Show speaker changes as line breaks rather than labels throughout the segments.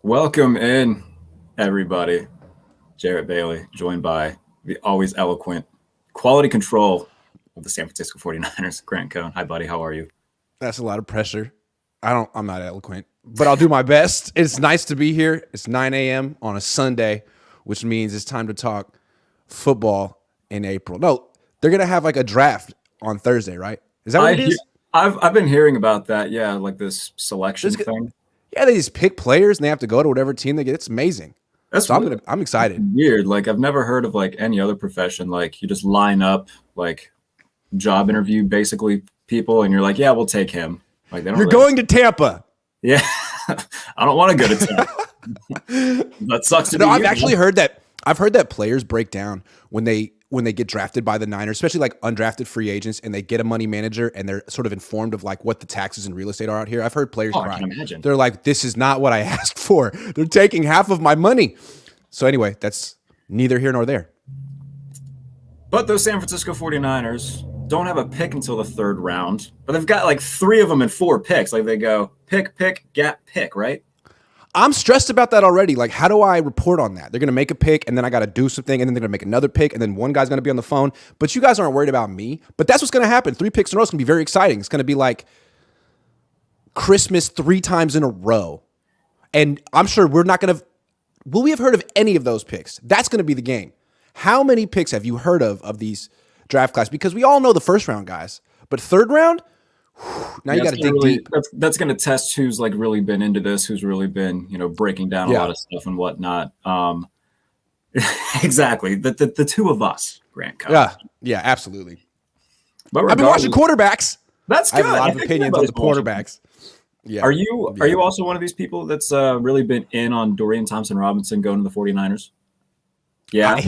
Welcome in, everybody. Jarrett Bailey, joined by the always eloquent quality control of the San Francisco 49ers, Grant Cohn. Hi, buddy. How are you?
That's a lot of pressure. I'm not eloquent, but I'll do my best. It's nice to be here. It's 9 a.m. on a Sunday, which means it's time to talk football in April. No, they're gonna have like a draft on Thursday, right? Is that what
I
it
he-
is?
I've been hearing about that. Yeah, like this selection
There's,
thing.
yeah, they just pick players and they have to go to whatever team they get. It's amazing.
That's
So
really
I'm excited.
weird. Like I've never heard of like any other profession. Like you just line up like job interview basically people, and you're like, yeah, we'll take him. Like they don't
You're
really.
going to Tampa.
Yeah, I don't want to go to Tampa. That sucks to be
No, I've
you,
actually
man.
heard that. I've heard that players break down when they get drafted by the Niners, especially like undrafted free agents, and they get a money manager and they're sort of informed of like what the taxes and real estate are out here. I've heard players
Oh, I
cry.
can imagine.
They're like, "This is not what I asked for. They're taking half of my money." So anyway, that's neither here nor there.
But those San Francisco 49ers don't have a pick until the third round. But they've got like three of them and four picks. Like they go pick, gap, pick, right?
I'm stressed about that already. Like, how do I report on that? They're going to make a pick, and then I got to do something, and then they're going to make another pick, and then one guy's going to be on the phone. But you guys aren't worried about me. But that's what's going to happen. 3 picks in a row is going to be very exciting. It's going to be like Christmas 3 times in a row. And I'm sure we're not going to. Will we have heard of any of those picks? That's going to be the game. How many picks have you heard of these draft class? Because we all know the first round guys, but third round, now you got to dig deep.
That's going to test who's like really been into this, who's really been breaking down a
Yeah.
lot of stuff and whatnot. Exactly. The two of us, Grant Cohn.
Yeah, absolutely.
But
I've been watching quarterbacks.
That's
I
good.
have a lot of
think
opinions on the
everybody's watching.
quarterbacks. Yeah.
Are you also one of these people that's really been in on Dorian Thompson-Robinson going to the 49ers? Yeah.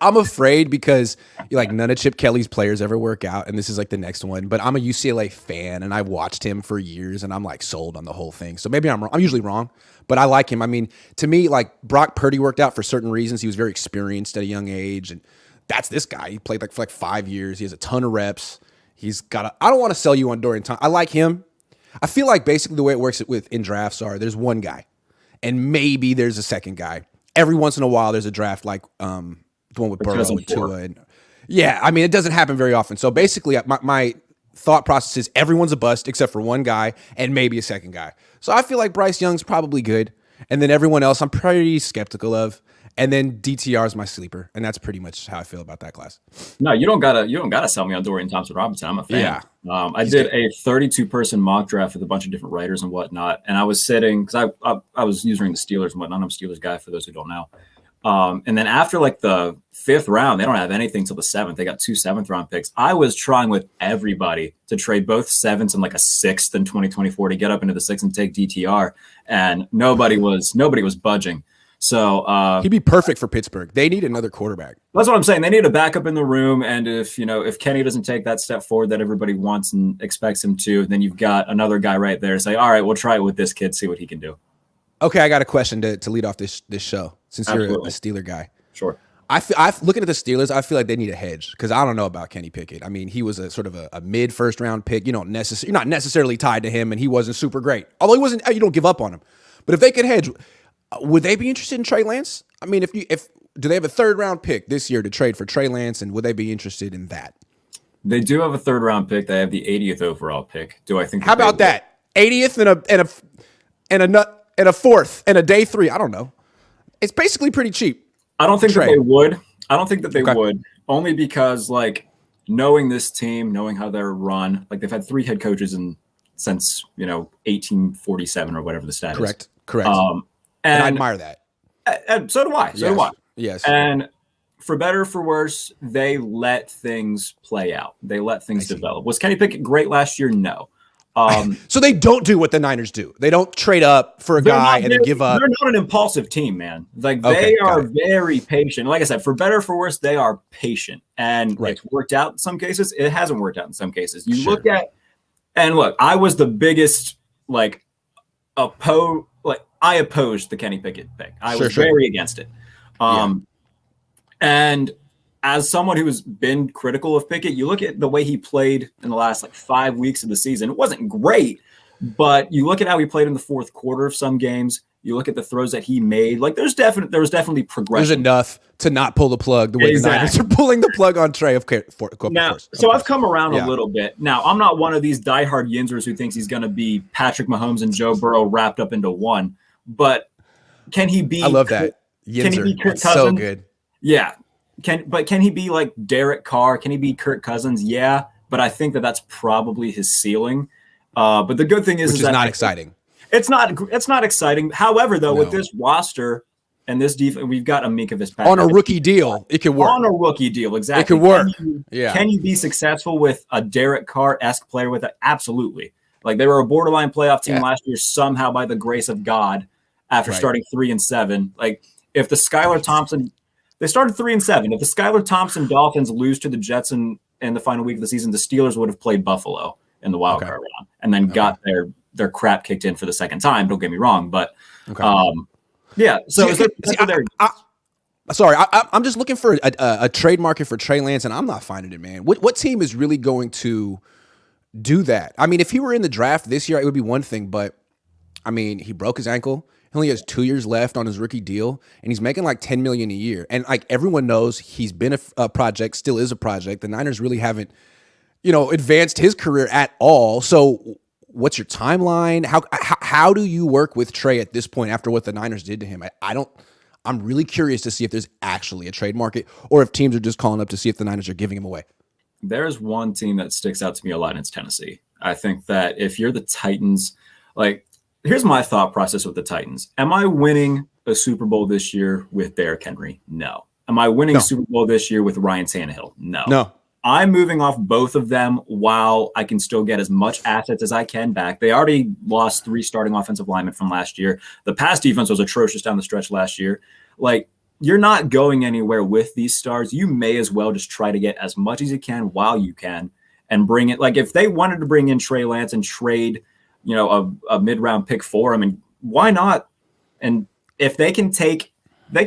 I'm afraid because like none of Chip Kelly's players ever work out, and this is like the next one. But I'm a UCLA fan, and I've watched him for years, and I'm like sold on the whole thing. So maybe I'm wrong. I'm usually wrong, but I like him. I mean, to me, like Brock Purdy worked out for certain reasons. He was very experienced at a young age, and that's this guy. He played like for like 5 years. He has a ton of reps. He's got. I don't want to sell you on Dorian Thompson. I like him. I feel like basically the way it works in drafts are there's one guy, and maybe there's a second guy. Every once in a while, there's a draft like the one with Burrow and Tua. And yeah, I mean, it doesn't happen very often. So basically, my thought process is everyone's a bust except for one guy and maybe a second guy. So I feel like Bryce Young's probably good. And then everyone else I'm pretty skeptical of. And then DTR is my sleeper. And that's pretty much how I feel about that class.
No, you don't gotta sell me on Dorian Thompson-Robinson. I'm a fan.
Yeah.
I did a 32-person mock draft with a bunch of different writers and whatnot, and I was sitting because I was using the Steelers and whatnot. I'm a Steelers guy for those who don't know. And then after like the fifth round, they don't have anything till the seventh. They got 2 7th-round picks. I was trying with everybody to trade both sevenths and like a sixth in 2024 to get up into the sixth and take DTR, and nobody was budging. So
He'd be perfect for Pittsburgh. They need another quarterback.
that's what I'm saying. They need a backup in the room, and if Kenny doesn't take that step forward that everybody wants and expects him to, then you've got another guy right there. Say, all right, we'll try it with this kid, see what he can do.
Okay, I got a question to lead off this show since
Absolutely.
you're a Steeler guy.
Sure.
Looking at the Steelers, I feel like they need a hedge because I don't know about Kenny Pickett. I mean, he was a sort of a mid first round pick. You're not necessarily tied to him, and he wasn't super great. Although he wasn't, you don't give up on him. But if they could hedge, would they be interested in Trey Lance? I mean, if do they have a 3rd-round pick this year to trade for Trey Lance, and would they be interested in that?
They do have a 3rd-round pick. They have the 80th overall pick. Do I think?
How about that? 80th and a 4th and a day 3. I don't know. It's basically pretty cheap.
I don't think that
Trey.
they would. I don't think that they
Okay.
would, only because like knowing this team, knowing how they're run, like they've had 3 head coaches since 1847 or whatever the stat is.
Correct.
And
I admire that.
and so do I. So
Yes.
do I.
Yes.
And for better or for worse, they let things play out. They let things develop. Was Kenny Pickett great last year? No.
So they don't do what the Niners do. They don't trade up for a guy and then give up.
They're not an impulsive team, man. Like
Okay,
they
got
are
it.
very patient. Like I said, for better or for worse, they are patient. And
Right.
it's worked out in some cases. It hasn't worked out in some cases. You
Sure.
look at and look, I was the biggest I opposed the Kenny Pickett pick. I was
Sure.
very against it. And as someone who has been critical of Pickett, you look at the way he played in the last 5 weeks of the season. It wasn't great, but you look at how he played in the fourth quarter of some games, You look at the throws that he made. Like there was definitely progression.
There's enough to not pull the plug the way the Niners are pulling the plug on Trey. Of course.
I've come around a little bit. Now, I'm not one of these diehard Yinzers who thinks he's going to be Patrick Mahomes and Joe Burrow wrapped up into one. But can he be?
I love that. Yinzer. Can he be Kirk Cousins? So good.
Yeah. Can he be like Derek Carr? Can he be Kirk Cousins? Yeah. But I think that's probably his ceiling. But the good thing is
that not exciting.
It's not exciting. However, though, with this roster and this defense, we've got Amika Fitzpatrick
on a rookie deal. It could work
on a rookie deal. Exactly,
it could work.
Can you be successful with a Derek Carr-esque player with it? Absolutely. Like they were a borderline playoff team last year, somehow by the grace of God, after starting 3-7. Like if the Skylar Thompson, they started 3-7. If the Skylar Thompson Dolphins lose to the Jets in the final week of the season, the Steelers would have played Buffalo in the wild card round and then got their crap kicked in for the second time. Don't get me wrong, but yeah. So
I'm just looking for a trade market for Trey Lance, and I'm not finding it, man. What team is really going to do that? I mean, if he were in the draft this year, it would be one thing, but I mean, he broke his ankle. He only has 2 years left on his rookie deal, and he's making like $10 million a year. And like everyone knows, he's been a project, still is a project. The Niners really haven't, advanced his career at all. So what's your timeline? How do you work with Trey at this point after what the Niners did to him? I'm really curious to see if there's actually a trade market or if teams are just calling up to see if the Niners are giving him away.
There's one team that sticks out to me a lot, and it's Tennessee. I think that if you're the Titans, like here's my thought process with the Titans. Am I winning a Super Bowl this year with Derrick Henry? No. Am I winning a Super Bowl this year with Ryan Tannehill? No. I'm moving off both of them while I can still get as much assets as I can back. They already lost 3 starting offensive linemen from last year. The pass defense was atrocious down the stretch last year. Like, you're not going anywhere with these stars. You may as well just try to get as much as you can while you can and bring it. Like, if they wanted to bring in Trey Lance and trade, a mid-round pick for him, and why not? And if they can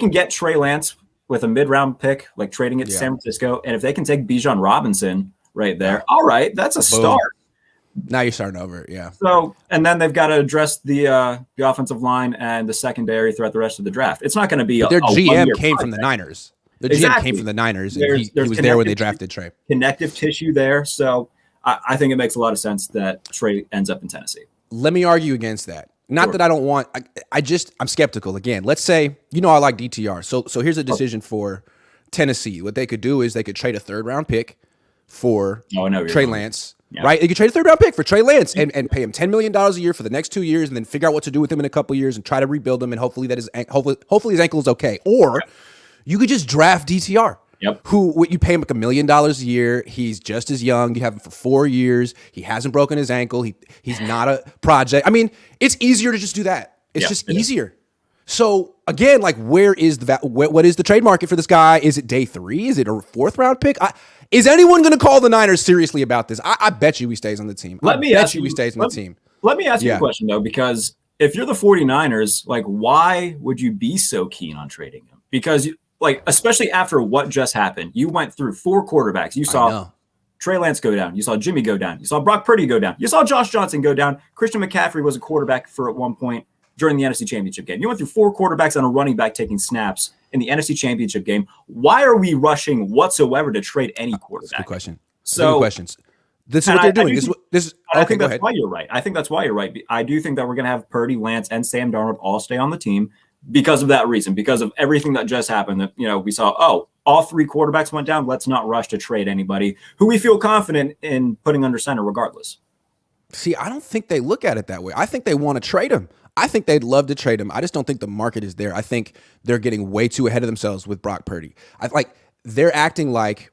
get Trey Lance with a mid-round pick, like trading it to San Francisco. And if they can take Bijan Robinson right there, all right, that's a start.
Now you're starting over, yeah.
So, and then they've got to address the offensive line and the secondary throughout the rest of the draft. It's not going to be
their GM came from the Niners. Their GM came from the Niners, and he was there when they drafted Trey. Connective
tissue there. So I think it makes a lot of sense that Trey ends up in Tennessee.
Let me argue against that. Not that I don't want. I'm skeptical again. Let's say I like DTR. So here's a decision for Tennessee. What they could do is they could trade a 3rd round pick for Trey Lance. Yeah. Right? They could trade a 3rd round pick for Trey Lance and pay him $10 million a year for the next 2 years, and then figure out what to do with him in a couple years and try to rebuild him. And hopefully his ankle is okay. Or you could just draft DTR.
Yep.
Who you pay him like $1 million a year. He's just as young. You have him for 4 years. He hasn't broken his ankle. He's not a project. I mean, it's easier to just do that. It's just easier. So again, like where is what is the trade market for this guy? Is it day 3? Is it a 4th round pick? Is anyone going to call the Niners seriously about this? I bet you he stays on the team. Let me ask you
a question though, because if you're the 49ers, like why would you be so keen on trading him? Because like, especially after what just happened, you went through 4 quarterbacks. You saw Trey Lance go down. You saw Jimmy go down. You saw Brock Purdy go down. You saw Josh Johnson go down. Christian McCaffrey was a quarterback for at one point during the NFC Championship game. You went through 4 quarterbacks and a running back taking snaps in the NFC Championship game. Why are we rushing whatsoever to trade any quarterback?
That's a good question.
So,
good questions. This is what they're doing.
I think that's why you're right. I think that's why you're right. I do think that we're going to have Purdy, Lance, and Sam Darnold all stay on the team. Because of that reason, because of everything that just happened, that we saw, all 3 quarterbacks went down. Let's not rush to trade anybody who we feel confident in putting under center regardless.
See, I don't think they look at it that way. I think they want to trade him. I think they'd love to trade him. I just don't think the market is there. I think they're getting way too ahead of themselves with Brock Purdy. They're acting like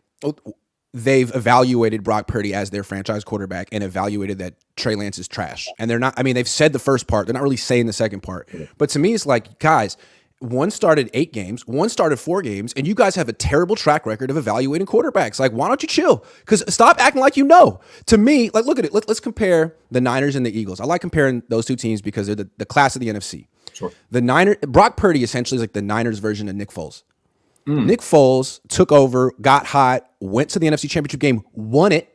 they've evaluated Brock Purdy as their franchise quarterback and evaluated that Trey Lance is trash. And they're not, they've said the first part. They're not really saying the second part. But to me, it's like, guys, one started 8 games, one started 4 games, and you guys have a terrible track record of evaluating quarterbacks. Like, why don't you chill? Because stop acting like you know. To me, like, look at it. Let's compare the Niners and the Eagles. I like comparing those 2 teams because they're the class of the NFC.
Sure.
Brock Purdy essentially is like the Niners version of Nick Foles. Nick Foles took over, got hot, went to the NFC Championship game, won it,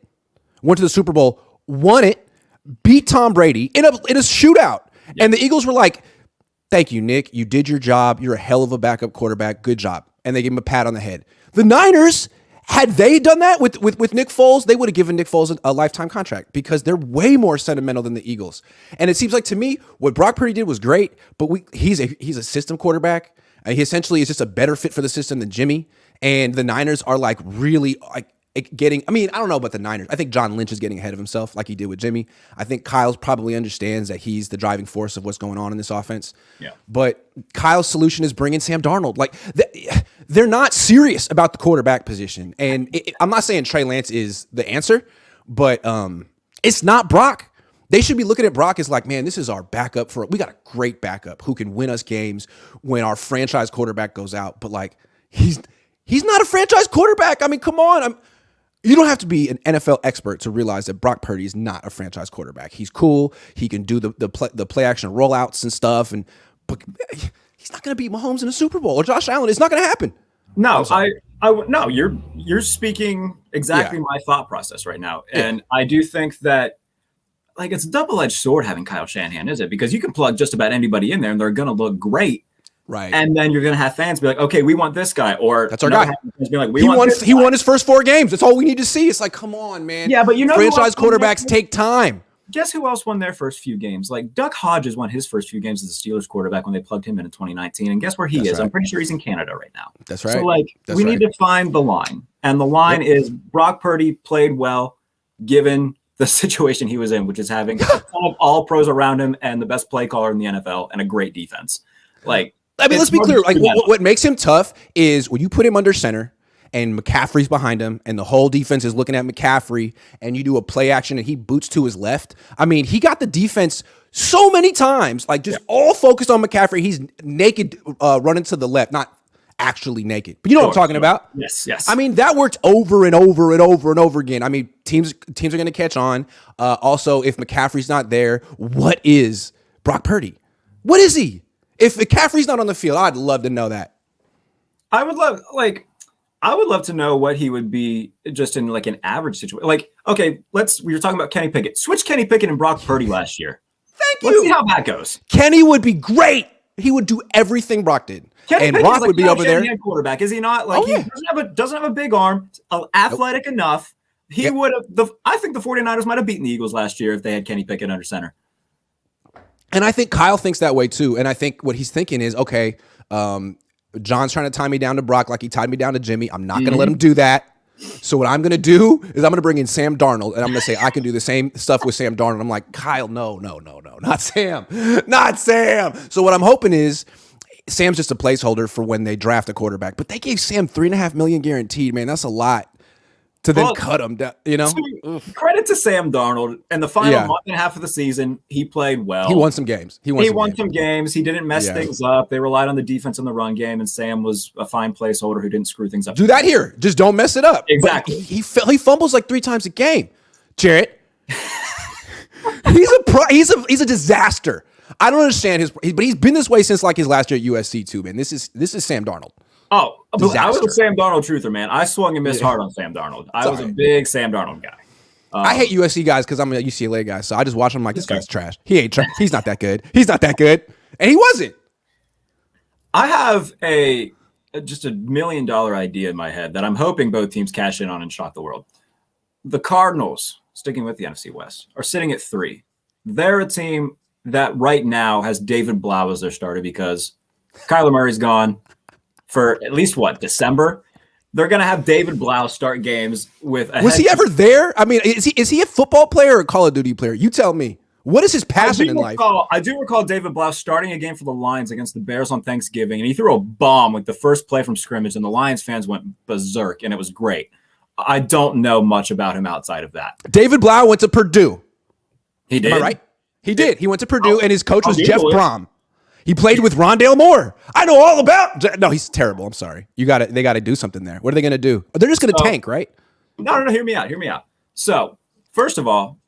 went to the Super Bowl, won it, beat Tom Brady in a shootout. Yep. And the Eagles were like, Thank you, Nick. You did your job. You're a hell of a backup quarterback. Good job. And they gave him a pat on the head. The Niners, had they done that with Nick Foles, they would have given Nick Foles a lifetime contract because they're way more sentimental than the Eagles. And it seems like to me, what Brock Purdy did was great, but he's a system quarterback. He essentially is just a better fit for the system than Jimmy. And the Niners are like really like getting, I mean, I don't know about the Niners. I think John Lynch is getting ahead of himself like he did with Jimmy. I think Kyle's probably understands that he's the driving force of what's going on in this offense.
Yeah.
But Kyle's solution is bringing Sam Darnold. Like they're not serious about the quarterback position. And I'm not saying Trey Lance is the answer, but it's not Brock. They should be looking at Brock as like, man, this is our backup we got a great backup who can win us games when our franchise quarterback goes out. But like, he's not a franchise quarterback. I mean, come on. You don't have to be an NFL expert to realize that Brock Purdy is not a franchise quarterback. He's cool. He can do the play action rollouts and stuff, but he's not going to beat Mahomes in a Super Bowl or Josh Allen. It's not going to happen.
No, no. You're speaking exactly my thought process right now, and I do think that like it's a double-edged sword having Kyle Shanahan, is it? Because you can plug just about anybody in there, and they're going to look great.
Right.
And then you're going to have fans be like, okay, we want this guy. Or
that's our guy.
Be like,
he won his first 4 games. That's all we need to see. It's like, come on, man.
Yeah, but
franchise quarterbacks take time.
Guess who else won their first few games? Like Duck Hodges won his first few games as the Steelers quarterback when they plugged him in 2019. And guess where he is? Right. I'm pretty sure he's in Canada right now.
That's right.
So we need to find the line. And the line is Brock Purdy played well given the situation he was in, which is having a ton of all pros around him and the best play caller in the NFL and a great defense. Like,
I mean, let's be clear. Like, what makes him tough is when you put him under center and McCaffrey's behind him and the whole defense is looking at McCaffrey and you do a play action and he boots to his left. I mean, he got the defense so many times, like just all focused on McCaffrey. He's naked running to the left, not actually naked, but you know what I'm talking about?
Yes.
I mean, that worked over and over and over and over again. I mean, teams are going to catch on. Also, if McCaffrey's not there, what is Brock Purdy? What is he? If McCaffrey's not on the field, I'd love to know that.
I would love to know what he would be just in like an average situation. Like, okay, we were talking about Kenny Pickett. Switch Kenny Pickett and Brock Purdy last year. Let's see how that goes.
Kenny would be great. He would do everything Brock did.
Kenny Pickett
Brock would be over there.
Quarterback, is he not? Like he doesn't have a big arm, athletic enough. He would have. I think the 49ers might have beaten the Eagles last year if they had Kenny Pickett under center.
And I think Kyle thinks that way too. And I think what he's thinking is, okay, John's trying to tie me down to Brock like he tied me down to Jimmy. I'm not going to let him do that. So what I'm going to do is I'm going to bring in Sam Darnold, and I'm going to say I can do the same stuff with Sam Darnold. I'm like, Kyle, no, not Sam. Not Sam. So what I'm hoping is Sam's just a placeholder for when they draft a quarterback. But they gave Sam $3.5 million guaranteed, man. That's a lot. To then cut him down, you know.
Credit to Sam Darnold. And the final month and a half of the season, he played well.
He won some games. He won some games.
He didn't mess things up. They relied on the defense in the run game, and Sam was a fine placeholder who didn't screw things up.
Do that here. Just don't mess it up.
Exactly.
He fumbles like 3 times a game. Jarrett, he's a disaster. I don't understand but he's been this way since like his last year at USC too, man. This is Sam Darnold.
Oh, disaster. I was a Sam Darnold truther, man. I swung and missed hard on Sam Darnold. I was a big Sam Darnold guy.
I hate USC guys because I'm a UCLA guy, so I just watch him like, this guy's trash. He ain't trash. He's not that good. He's not that good. And he wasn't.
I have just $1 million idea in my head that I'm hoping both teams cash in on and shock the world. The Cardinals, sticking with the NFC West, are sitting at 3. They're a team that right now has David Blau as their starter because Kyler Murray's gone. For at least December, they're going to have David Blau start games with. Was
he ever there? I mean, is he a football player or a Call of Duty player? You tell me. What is his passion in life?
I do recall David Blau starting a game for the Lions against the Bears on Thanksgiving, and he threw a bomb with the first play from scrimmage, and the Lions fans went berserk, and it was great. I don't know much about him outside of that.
David Blau went to Purdue.
He did.
Am I right? He did. He went to Purdue, and his coach was Jeff Brom. He played with Rondale Moore. I know all about. No, he's terrible. I'm sorry. They got to do something there. What are they going to do? They're just going to tank, right?
No. Hear me out. So, first of all,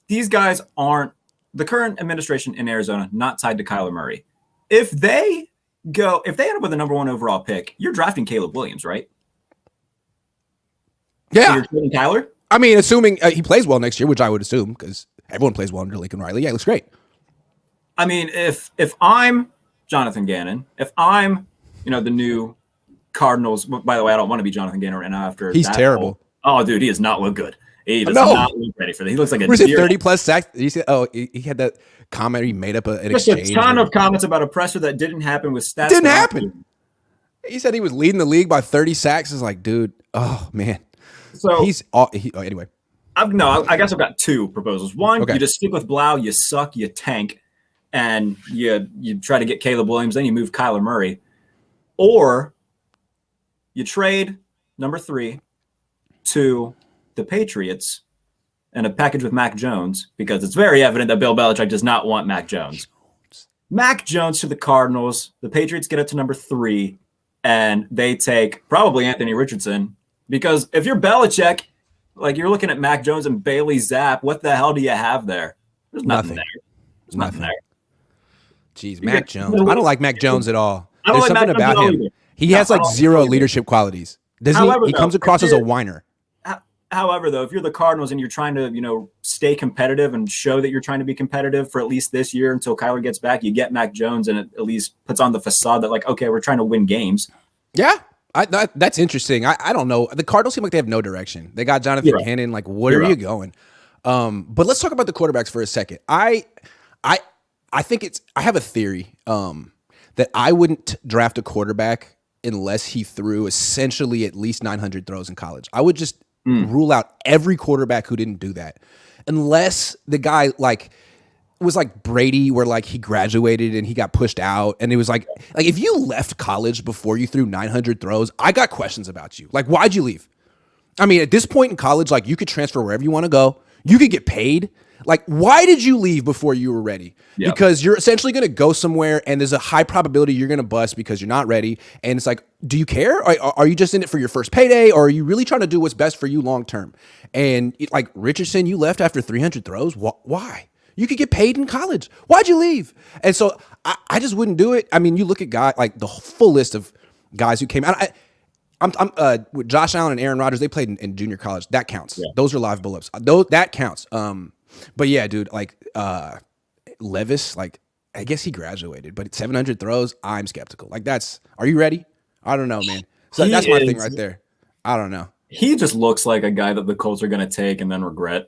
these guys aren't the current administration in Arizona, not tied to Kyler Murray. If they end up with the number 1 overall pick, you're drafting Caleb Williams, right?
Yeah.
So you're trading Kyler?
I mean, assuming he plays well next year, which I would assume because everyone plays well under Lincoln Riley. Yeah, it looks great.
I mean, if I'm Jonathan Gannon, if I'm, the new Cardinals, by the way, I don't want to be Jonathan Gannon right now after
he's
that
terrible.
Oh, dude, he does not look good. He does
No.
not look ready for that. He looks like a
Was it
deer.
30 plus sacks? He said, he had that comment. He made up an
Just
exchange.
a ton of comments about a presser that didn't happen with stats.
Didn't happen. He said he was leading the league by 30 sacks. It's like, dude, oh man.
So
anyway.
I guess I've got two proposals. One,
Okay.
you just stick with Blau, you suck, you tank, and you try to get Caleb Williams, then you move Kyler Murray. Or you trade number 3 to the Patriots and a package with Mac Jones, because it's very evident that Bill Belichick does not want Mac Jones. Mac Jones to the Cardinals. The Patriots get it to number 3, and they take probably Anthony Richardson, because if you're Belichick, like you're looking at Mac Jones and Bailey Zapp, what the hell do you have there? There's nothing there. There's nothing there.
Jeez, Mac Jones. I don't like Mac Jones at all.
There's
something
Mac
about
Jones
him.
either.
He has like zero leadership qualities. Doesn't he comes across as a whiner.
However, though, if you're the Cardinals and you're trying to, stay competitive and show that you're trying to be competitive for at least this year until Kyler gets back, you get Mac Jones, and it at least puts on the facade that, like, okay, we're trying to win games.
Yeah, that's interesting. I don't know. The Cardinals seem like they have no direction. They got Jonathan Gannon. Like, where are you going? But let's talk about the quarterbacks for a second. I think I have a theory that I wouldn't draft a quarterback unless he threw essentially at least 900 throws in college. I would just rule out every quarterback who didn't do that, unless the guy was like Brady, where like he graduated and he got pushed out, and it was like if you left college before you threw 900 throws, I got questions about you. Like, why'd you leave? I mean, at this point in college, like you could transfer wherever you want to go. You could get paid. Like, why did you leave before you were ready? Yep. Because you're essentially going to go somewhere, and there's a high probability you're going to bust because you're not ready. And it's like, do you care? Are you just in it for your first payday, or are you really trying to do what's best for you long term? And like Richardson, you left after 300 throws. Why? You could get paid in college. Why'd you leave? And so I just wouldn't do it. I mean, you look at guys like the full list of guys who came out. I'm with Josh Allen and Aaron Rodgers. They played in junior college. That counts. Yeah. Those are live bull-ups. That counts. But yeah, dude, like Levis, like I guess he graduated, but 700 throws, I'm skeptical. Like are you ready? I don't know, man. So that's my thing right there. I don't know.
He just looks like a guy that the Colts are going to take and then regret.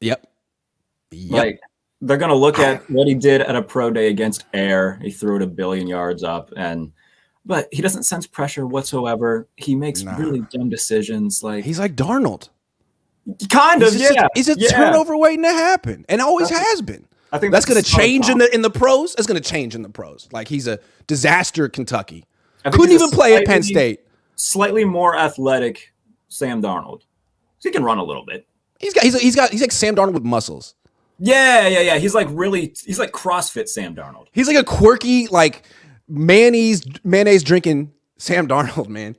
Yep.
Like they're going to look at what he did at a pro day against Air. He threw it 1 billion yards up, but he doesn't sense pressure whatsoever. He makes really dumb decisions. Like
he's like Darnold.
Kind of, yeah.
He's a turnover waiting to happen, and always has been. I think that's going to change in the pros. It's going to change in the pros. Like he's a disaster at Kentucky. Couldn't even play at Penn State. Slightly more athletic Sam Darnold.
He can run a little bit.
He's like Sam Darnold with muscles.
Yeah. He's like CrossFit Sam Darnold.
He's like a quirky, like mayonnaise drinking Sam Darnold, man.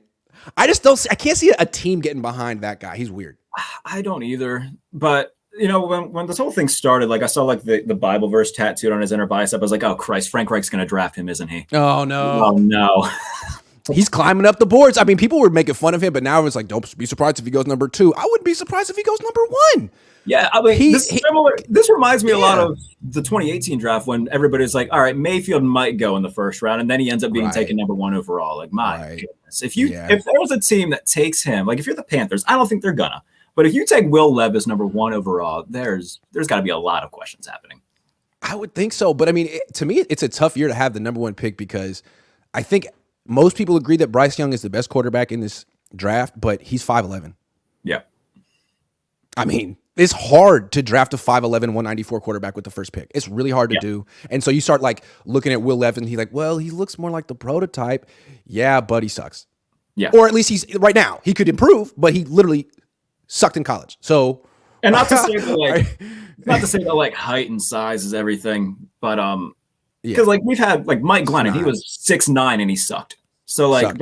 I can't see a team getting behind that guy. He's weird.
I don't either. But when this whole thing started, like I saw like the Bible verse tattooed on his inner bicep. I was like, oh Christ, Frank Reich's going to draft him, isn't he?
Oh no.
Oh no.
He's climbing up the boards. I mean, people were making fun of him, but now it's like, don't be surprised if he goes number 2. I wouldn't be surprised if he goes number 1.
Yeah, I mean, this reminds me a lot of the 2018 draft when everybody's like, all right, Mayfield might go in the first round, and then he ends up being taken number 1 overall. Like, my goodness. If there was a team that takes him, like if you're the Panthers, I don't think they're gonna. But if you take Will Levis number 1 overall, there's got to be a lot of questions happening.
I would think so. But I mean, to me, it's a tough year to have the number 1 pick because I think most people agree that Bryce Young is the best quarterback in this draft, but he's 5'11".
Yeah.
I mean, it's hard to draft a 5'11", 194 quarterback with the first pick. It's really hard to do. And so you start like looking at Will Levis and he's like, well, he looks more like the prototype. Yeah, but he sucks.
Yeah.
Or at least he's right now. He could improve, but he literally sucked in college. So
and not to say that like height and size is everything, but because like we've had like Mike Glennon, he was 6'9" and he sucked. So like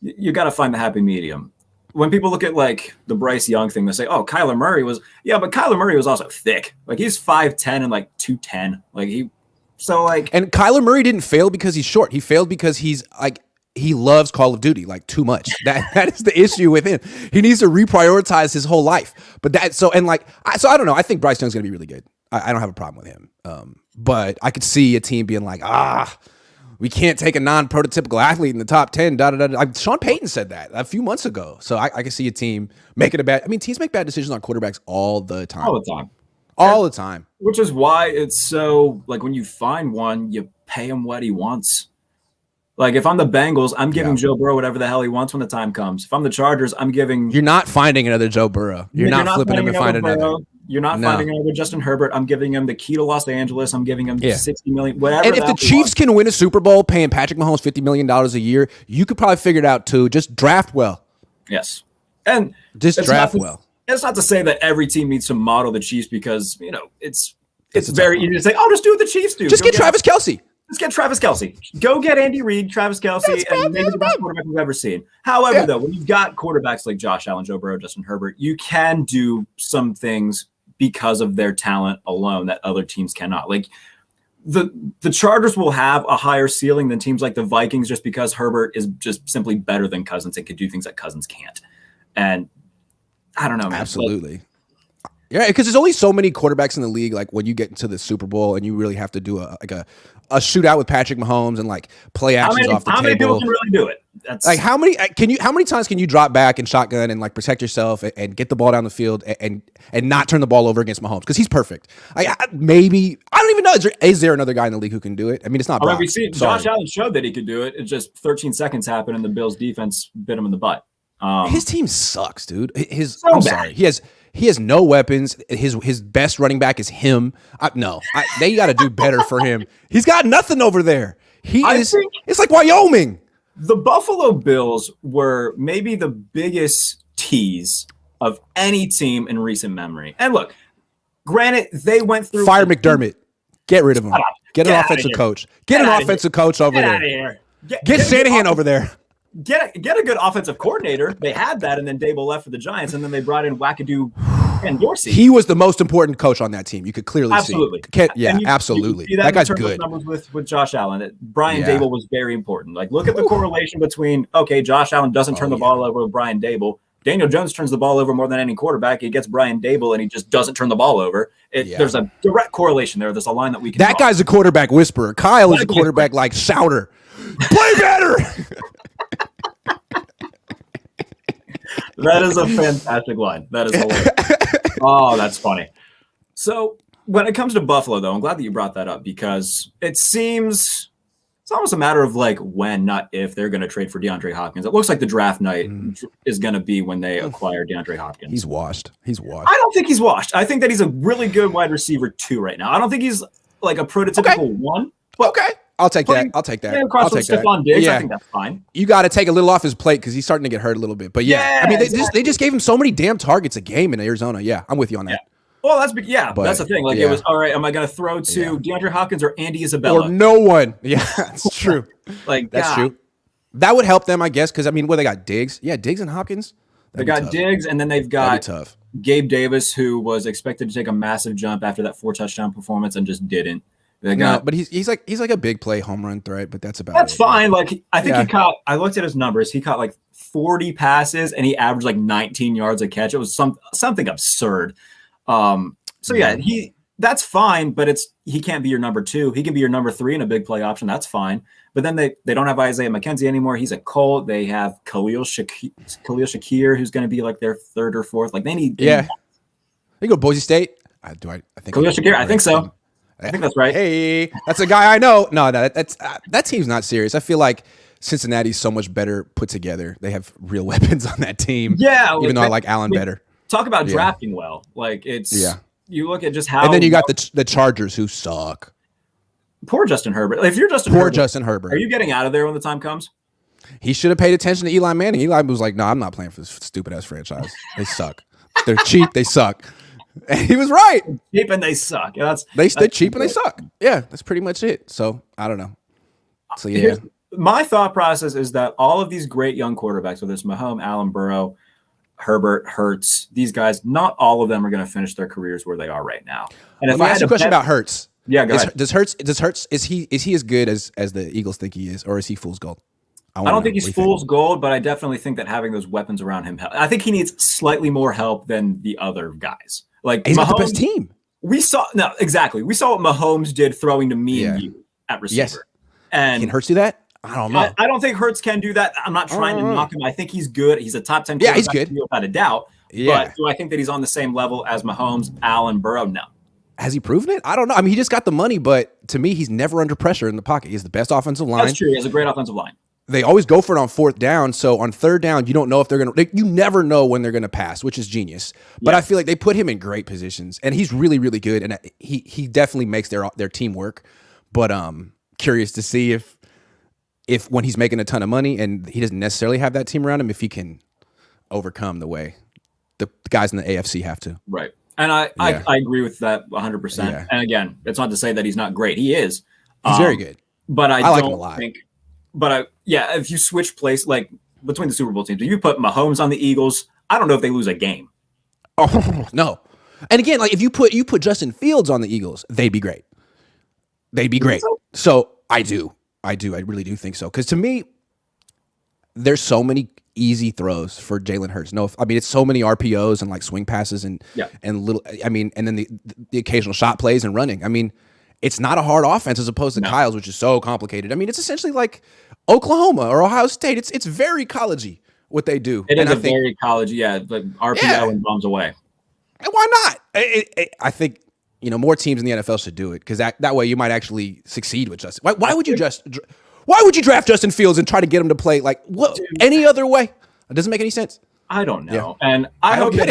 you got to find the happy medium. When people look at like the Bryce Young thing, they say, "Oh, Kyler Murray was but Kyler Murray was also thick. Like he's 5'10" and like 210. Like and
Kyler Murray didn't fail because he's short. He failed because he's like he loves Call of Duty like too much. That is the issue with him. He needs to reprioritize his whole life. But I don't know. I think Bryce Young's going to be really good. I don't have a problem with him. But I could see a team being like, we can't take a non-prototypical athlete in the top 10. Da, da, da, da. Sean Payton said that a few months ago. So I can see a team making a bad. I mean, teams make bad decisions on quarterbacks all the time. All the time.
Which is why it's so like when you find one, you pay him what he wants. Like if I'm the Bengals, I'm giving Joe Burrow whatever the hell he wants when the time comes. If I'm the Chargers, I'm giving.
You're not finding another Joe Burrow. You're not flipping him and finding another.
You're not finding another Justin Herbert. I'm giving him the key to Los Angeles. I'm giving him 60 million, whatever.
And if the Chiefs can win a Super Bowl paying Patrick Mahomes $50 million a year, you could probably figure it out too. Just draft well.
Yes. And
just draft well.
It's not to say that every team needs to model the Chiefs because, it's very easy to say, oh, just do what the Chiefs do.
Just get Travis Kelce.
Let's get Travis Kelce. Go get Andy Reid, Travis Kelce, and maybe the best quarterback we've ever seen. However, though, when you've got quarterbacks like Josh Allen, Joe Burrow, Justin Herbert, you can do some things because of their talent alone that other teams cannot. Like the Chargers will have a higher ceiling than teams like the Vikings just because Herbert is just simply better than Cousins and can do things that Cousins can't. And I don't know, man.
Absolutely. Yeah, because there's only so many quarterbacks in the league. Like when you get into the Super Bowl and you really have to do a shootout with Patrick Mahomes and like play actions off the table.
How many people can really do it?
That's like how many times can you drop back and shotgun and like protect yourself and get the ball down the field and not turn the ball over against Mahomes because he's perfect. Maybe I don't even know. Is there another guy in the league who can do it? I mean, it's not.
We've seen Josh Allen showed that he could do it. It just 13 seconds happened and the Bills defense bit him in the butt.
His team sucks, dude. Sorry. He has no weapons. His best running back is him. They got to do better for him. He's got nothing over there. It's like Wyoming.
The Buffalo Bills were maybe the biggest tease of any team in recent memory. And look, granted, they went through.
Fire McDermott. Get rid of him. Get an offensive coach. Get an offensive coach over there.
Get out of here.
Get Shanahan over there.
Get a good offensive coordinator. They had that, and then Dable left for the Giants, and then they brought in Wackadoo and Dorsey.
He was the most important coach on that team. You could clearly see. Absolutely.
You
that guy's good.
Numbers with Josh Allen. Brian Dable was very important. Like, look at the correlation between, Josh Allen doesn't turn the ball over with Brian Dable. Daniel Jones turns the ball over more than any quarterback. He gets Brian Dable, and he just doesn't turn the ball over. There's a direct correlation there. There's a line that we can
That guy's a quarterback whisperer. Kyle is a quarterback like shouter. Play better!
That is a fantastic line. That is hilarious. Oh, that's funny. So when it comes to Buffalo, though, I'm glad that you brought that up because it seems it's almost a matter of like when, not if, they're going to trade for DeAndre Hopkins. It looks like the draft night is going to be when they acquire DeAndre Hopkins.
He's washed. I
don't think he's washed. I think that he's a really good wide receiver 2 right now. I don't think he's like a prototypical 1.
Okay. I'll take that. I'll take that.
Stephon Diggs, I think that's fine.
You got to take a little off his plate because he's starting to get hurt a little bit. But I mean, they just gave him so many damn targets a game in Arizona. Yeah, I'm with you on that.
Well, that's the thing. Like it was all right. Am I going to throw to DeAndre Hopkins or Andy Isabella
or no one? Yeah, that's true. That's true. That would help them, I guess, because I mean, they got Diggs. Yeah, Diggs and Hopkins.
They got Diggs, and then they've got Gabe Davis, who was expected to take a massive jump after that 4-touchdown performance and just didn't.
But he's like a big play home run threat, but that's
fine. Like I think he caught. I looked at his numbers. He caught like 40 passes and he averaged like 19 yards a catch. It was something absurd. That's fine, but he can't be your number 2. He can be your number 3 in a big play option. That's fine. But then they don't have Isaiah McKenzie anymore. He's a Colt. They have Khalil Shakir, who's going to be like their 3rd or 4th. Like they need.
They go Boise State. I think
Khalil Shakir. I think so. I think that's right.
Hey, that's a guy I know. No, that team's not serious. I feel like Cincinnati's so much better put together. They have real weapons on that team.
Yeah,
even though I like Allen better.
Talk about drafting well. Like you look at just how.
And then you got the Chargers who suck.
Poor Justin Herbert. If you're Justin Herbert, are you getting out of there when the time comes?
He should have paid attention to Eli Manning. Eli was like, "No, I'm not playing for this stupid ass franchise. They suck. They're cheap. They suck." And he was right.
Cheap and they suck.
They're cheap and they suck. Yeah, that's pretty much it. So I don't know. So
my thought process is that all of these great young quarterbacks, whether it's Mahomes, Allen, Burrow, Herbert, Hurts, these guys, not all of them are going to finish their careers where they are right now. And
if I ask you a question about Hurts,
go ahead.
Does Hurts is he as good as the Eagles think he is, or is he fool's gold?
I don't think he's fool's gold, but I definitely think that having those weapons around him help. I think he needs slightly more help than the other guys. Like
he's Mahomes, got the best team.
We saw what Mahomes did throwing to me and you at receiver. And
can Hurts do that? I don't know.
I don't think Hurts can do that. I'm not trying to knock him. I think he's good. He's a top 10
Yeah, he's good
without a doubt.
Yeah.
But do I think that he's on the same level as Mahomes, Allen, Burrow? No.
Has he proven it? I don't know. I mean, he just got the money, but to me, he's never under pressure in the pocket. He has the best offensive line.
That's true. He has a great offensive line.
They always go for it on fourth down. So on third down, you don't know if they're going to, you never know when they're going to pass, which is genius. But I feel like they put him in great positions and he's really, really good. And he definitely makes their team work. But curious to see if when he's making a ton of money and he doesn't necessarily have that team around him, if he can overcome the way the guys in the AFC have to.
Right. And I agree with that 100%. Yeah. And again, it's not to say that he's not great. He is.
He's very good.
But I
like
don't
him a lot.
think. But if you switch place, like between the Super Bowl teams, if you put Mahomes on the Eagles, I don't know if they lose a game.
Oh no! And again, like if you put Justin Fields on the Eagles, they'd be great. They'd be great. So I do. I really do think so. Because to me, there's so many easy throws for Jalen Hurts. No, I mean it's so many RPOs and like swing passes and little. I mean, and then the occasional shot plays and running. I mean, it's not a hard offense as opposed to Kyle's, which is so complicated. I mean, it's essentially like Oklahoma or Ohio State. It's very collegey what they do.
It is very collegey, like RPO and bombs away.
And why not? I think more teams in the NFL should do it because that way you might actually succeed with Justin. Why would you draft Justin Fields and try to get him to play like any other way? It doesn't make any sense.
I don't know. Yeah. And I hope that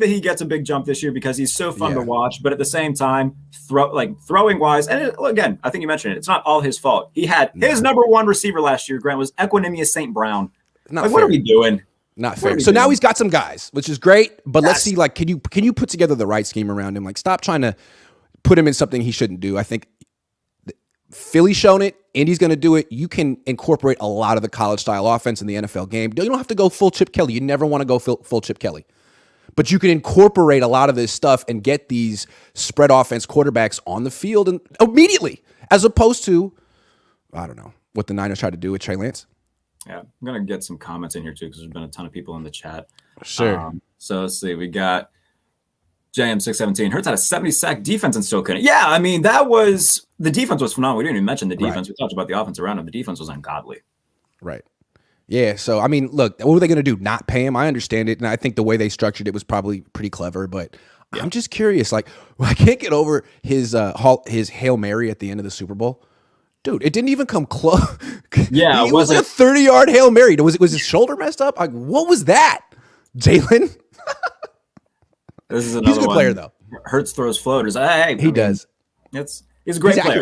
he gets a big jump this year because he's so fun to watch. But at the same time, throwing wise, and again, I think you mentioned it. It's not all his fault. He had his number one receiver last year. Grant was Equanimous St. Brown. What are we doing?
Not fair. So now he's got some guys, which is great. But let's see, can you put together the right scheme around him? Like, stop trying to put him in something he shouldn't do. I think Philly's shown it. Indy's going to do it. You can incorporate a lot of the college-style offense in the NFL game. You don't have to go full Chip Kelly. You never want to go full Chip Kelly. But you can incorporate a lot of this stuff and get these spread offense quarterbacks on the field and immediately, as opposed to, I don't know, what the Niners tried to do with Trey Lance.
Yeah, I'm going to get some comments in here, too, because there's been a ton of people in the chat.
Sure.
So let's see. We got JM617. Hurts had a 70-sack defense and still couldn't. Yeah, I mean, the defense was phenomenal. We didn't even mention the defense. We talked about the offense around him. The defense was ungodly.
Right. Yeah, so, I mean, look, what were they going to do? Not pay him? I understand it, and I think the way they structured it was probably pretty clever, but I'm just curious. Like, I can't get over his Hail Mary at the end of the Super Bowl. Dude, it didn't even come close.
Yeah,
it was like a 30-yard Hail Mary. Was his shoulder messed up? Like, what was that? Jalen?
This is another
He's a good player, though.
Hurts throws floaters.
He does.
He's a great player.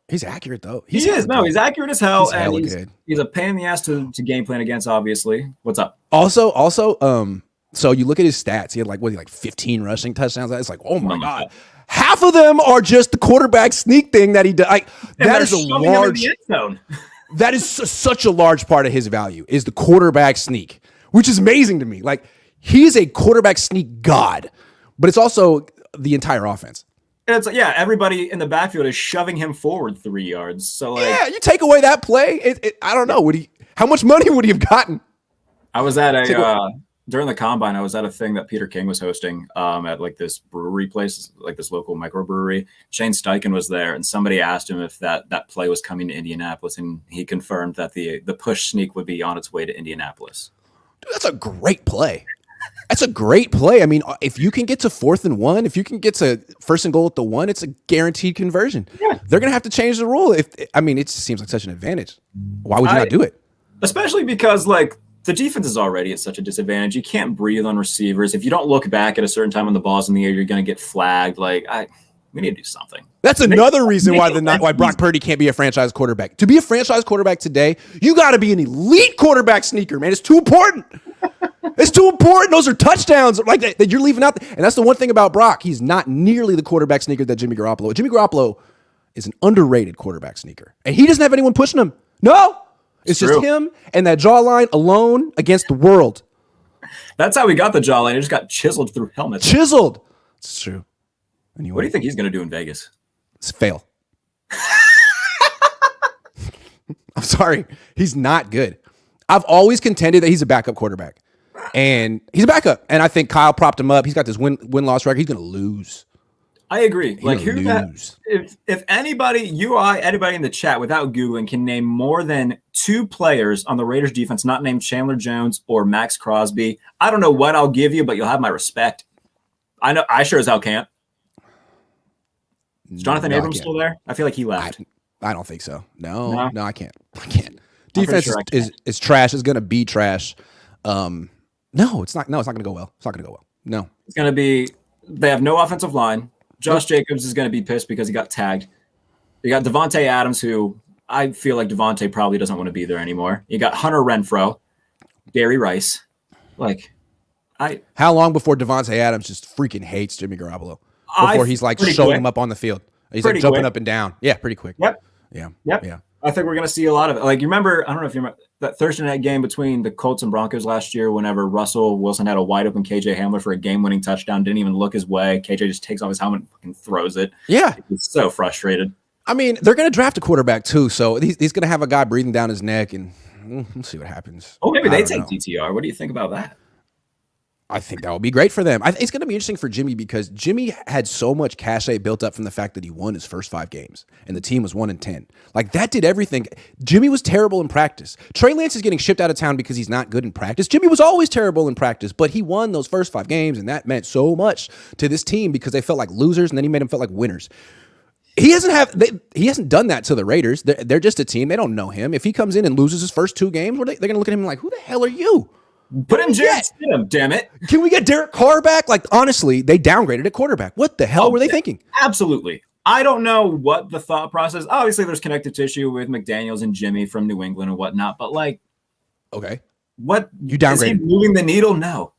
He's accurate, though.
He's accurate as hell.
He's
and he's a pain in the ass to game plan against, obviously. What's up?
Also, so you look at his stats. He had 15 rushing touchdowns. It's like, oh my God. Half of them are just the quarterback sneak thing that he does. That is a large zone. That is such a large part of his value is the quarterback sneak, which is amazing to me. Like, he is a quarterback sneak god, but it's also the entire offense.
And it's everybody in the backfield is shoving him forward 3 yards. So
you take away that play. I don't know. How much money would he have gotten?
I was at during the combine. I was at a thing that Peter King was hosting at this brewery place, like this local microbrewery. Shane Steichen was there, and somebody asked him if that play was coming to Indianapolis, and he confirmed that the push sneak would be on its way to Indianapolis.
Dude, that's a great play. That's a great play. I mean, if you can get to 4th and 1, if you can get to 1st and goal at the 1, it's a guaranteed conversion. Yeah. They're going to have to change the rule. It just seems like such an advantage. Why would you not do it? Especially
because the defense is already at such a disadvantage. You can't breathe on receivers. If you don't look back at a certain time when the ball's in the air, you're going to get flagged. We need to do something.
That's another reason why Brock Purdy can't be a franchise quarterback. To be a franchise quarterback today, you got to be an elite quarterback sneaker, man. It's too important. It's too important. Those are touchdowns that you're leaving out. And that's the one thing about Brock. He's not nearly the quarterback sneaker that Jimmy Garoppolo is. Jimmy Garoppolo is an underrated quarterback sneaker. And he doesn't have anyone pushing him. No. It's just him and that jawline alone against the world.
That's how we got the jawline. It just got chiseled through helmets.
Chiseled. It's true. Anyway.
What do you think he's going to do in Vegas?
It's fail. I'm sorry. He's not good. I've always contended that he's a backup quarterback. And he's a backup. And I think Kyle propped him up. He's got this win-loss record. He's going to lose.
I agree.
Like
if anybody, anybody in the chat without Googling can name more than 2 players on the Raiders defense not named Chandler Jones or Max Crosby, I don't know what I'll give you, but you'll have my respect. I know I sure as hell can't. Is Jonathan Abrams still there? I feel like he left.
I don't think so. No, I can't. Defense
sure
is trash. It's gonna be trash. No, it's not. No, it's not gonna go well. It's not gonna go well. No,
it's gonna be. They have no offensive line. Josh Jacobs is going to be pissed because he got tagged. You got Devontae Adams, who I feel like Devontae probably doesn't want to be there anymore. You got Hunter Renfrow, Gary Rice.
How long before Devontae Adams just freaking hates Jimmy Garoppolo? Before he's like showing him up on the field. He's like jumping up and down. Yeah, pretty quick.
Yep.
Yeah.
I think we're going to see a lot of it. Like, you remember, I don't know if you remember that Thursday night game between the Colts and Broncos last year, whenever Russell Wilson had a wide open KJ Hamler for a game-winning touchdown, didn't even look his way. KJ just takes off his helmet and fucking throws it.
Yeah.
He's so frustrated.
I mean, they're going to draft a quarterback too, so he's going to have a guy breathing down his neck, and we'll see what happens.
Oh, maybe they take DTR. What do you think about that?
I think that would be great for them. It's going to be interesting for Jimmy because Jimmy had so much cachet built up from the fact that he won his first 5 games and the team was 1-10. Like, that did everything. Jimmy was terrible in practice. Trey Lance is getting shipped out of town because he's not good in practice. Jimmy was always terrible in practice, but he won those first 5 games, and that meant so much to this team because they felt like losers, and then he made them feel like winners. He hasn't done that to the Raiders. They're just a team. They don't know him. If he comes in and loses his first 2 games, they're going to look at him like, who the hell are you?
Put in Jarrett Stidham, damn it.
Can we get Derek Carr back? Like, honestly, they downgraded at quarterback. What the hell were they thinking?
Absolutely. I don't know what the thought process. Obviously, there's connective tissue with McDaniels and Jimmy from New England and whatnot, but
okay.
What?
You downgraded. Is he
moving the needle? No.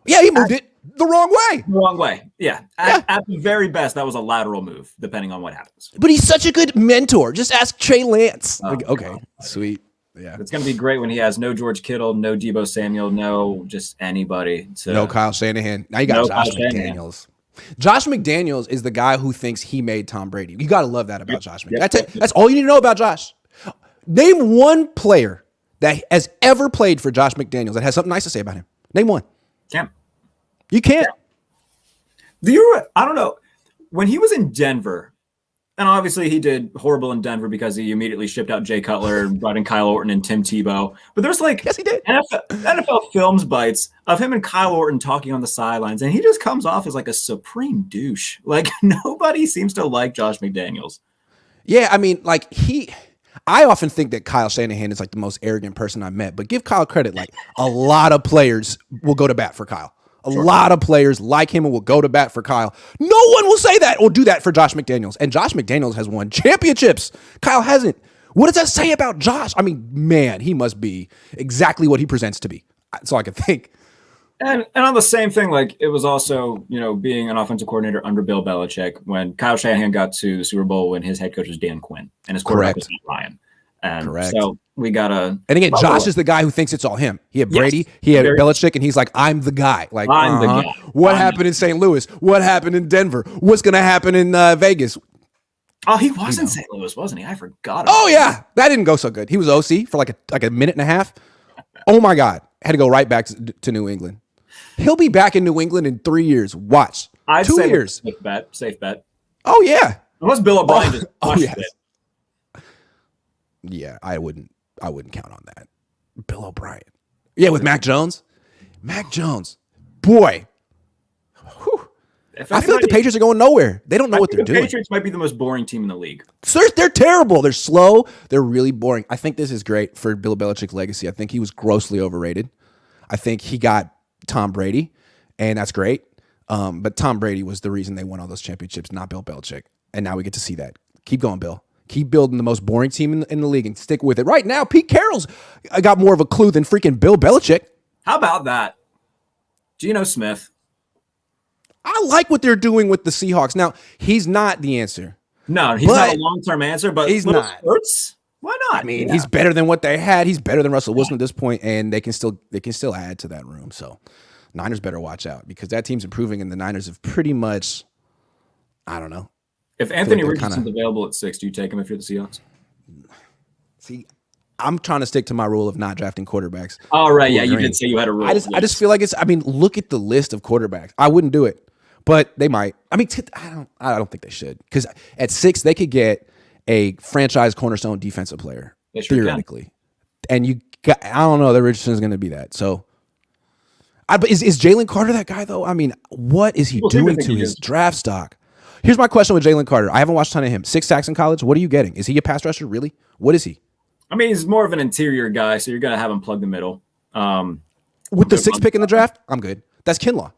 Yeah, he moved it the wrong way.
The wrong way. Yeah. At the very best, that was a lateral move, depending on what happens.
But he's such a good mentor. Just ask Trey Lance. Okay, sweet. Yeah,
it's going to be great when he has no George Kittle, no Deebo Samuel, no just anybody.
No Kyle Shanahan. Now you got Josh McDaniels. Josh McDaniels is the guy who thinks he made Tom Brady. You got to love that about Josh McDaniels. That's all you need to know about Josh. Name one player that has ever played for Josh McDaniels that has something nice to say about him. Name one.
Can't.
You can't.
I don't know. When he was in Denver, and obviously he did horrible in Denver because he immediately shipped out Jay Cutler and brought in Kyle Orton and Tim Tebow. But there's yes, he did. NFL Films bites of him and Kyle Orton talking on the sidelines, and he just comes off as like a supreme douche. Like, nobody seems to like Josh McDaniels.
Yeah, I mean, I often think that Kyle Shanahan is like the most arrogant person I met, but give Kyle credit. Like, a lot of players will go to bat for Kyle. A lot of players like him and will go to bat for Kyle. No one will say that or do that for Josh McDaniels. And Josh McDaniels has won championships. Kyle hasn't. What does that say about Josh? I mean, man, he must be exactly what he presents to be. That's all I can think.
And on the same thing, like, it was also, being an offensive coordinator under Bill Belichick when Kyle Shanahan got to the Super Bowl when his head coach was Dan Quinn and his quarterback was Matt Ryan. And so we got to.
And again, Josh is the guy who thinks it's all him. He had Brady, he had Belichick, and he's like, I'm the guy. Like,
I'm the guy.
What happened in St. Louis? What happened in Denver? What's going to happen in Vegas?
Oh, he was in St. Louis, wasn't he? I forgot.
Yeah. That didn't go so good. He was OC for like a minute and a half. Oh, my God. Had to go right back to New England. He'll be back in New England in 3 years. Watch.
I'd
2
say
years.
Safe bet.
Oh, yeah.
Unless Bill O'Brien just pushed it.
Yeah, I wouldn't count on that. Bill O'Brien. Yeah, with Mac Jones. Boy. Whew. I feel like the Patriots are going nowhere. They don't know what they're doing.
The Patriots might be the most boring team in the league.
So they're terrible. They're slow. They're really boring. I think this is great for Bill Belichick's legacy. I think he was grossly overrated. I think he got Tom Brady, and that's great. But Tom Brady was the reason they won all those championships, not Bill Belichick. And now we get to see that. Keep going, Bill. Keep building the most boring team in the league and stick with it. Right now, Pete Carroll's got more of a clue than freaking Bill Belichick.
How about that? Geno Smith.
I like what they're doing with the Seahawks. Now, he's not the answer.
No, he's not a long-term answer, but
he's not.
Spurts, why not?
I mean, he's better than what they had. He's better than Russell Wilson at this point, and they can still add to that room. So, Niners better watch out because that team's improving, and the Niners have pretty much, I don't know.
If Anthony Richardson's available at 6, do you take him if you're the Seahawks?
See, I'm trying to stick to my rule of not drafting quarterbacks.
All right, yeah, you did say you had a rule.
I just feel like look at the list of quarterbacks. I wouldn't do it. but they might. I mean, I don't think they should, because at 6 they could get a franchise cornerstone defensive player theoretically, and I don't know that Richardson's going to be that. So, but is Jalen Carter that guy though? I mean, what is he doing to his draft stock? Here's my question with Jalen Carter. I haven't watched a ton of him. 6 sacks in college. What are you getting? Is he a pass rusher really? What is he?
I mean, he's more of an interior guy, so you're going to have him plug the middle.
With the 6th pick in the draft, I'm good. That's Kinlaw.